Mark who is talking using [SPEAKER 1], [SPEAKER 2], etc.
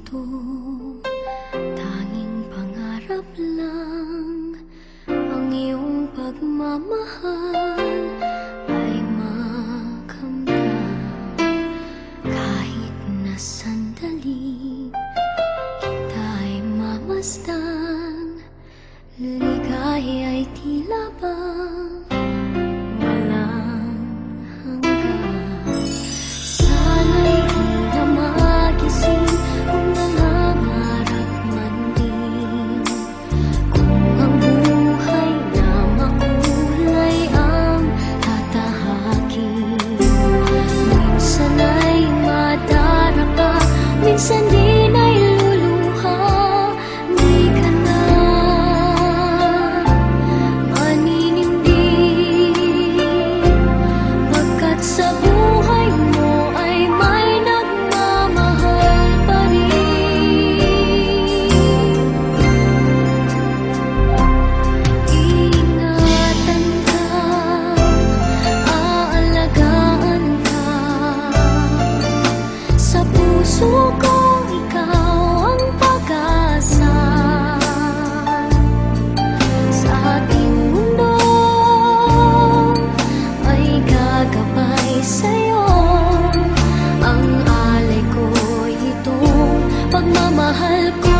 [SPEAKER 1] ito, tanging pangarap lang. Ang iyong pagmamahal ay makamdam. Kahit na sandali kita'y mamasdan, ligaya ay tila bang walang hanggan. Sana'y di na magising kung nangangarap man din, kung ang buhay na makulay ang tatahakin. Minsan ay madarapa, minsan din ay luluha. Di ka na maninindig, pagkat sa buhay mo ay may nagmamahal pa rin. Iingatan ka, aalagaan ka. Sa puso ko ikaw ang pag-asa. Sa ating mundo ay gagabay sa'yo. Ang alay ko'y itong pagmamahal ko.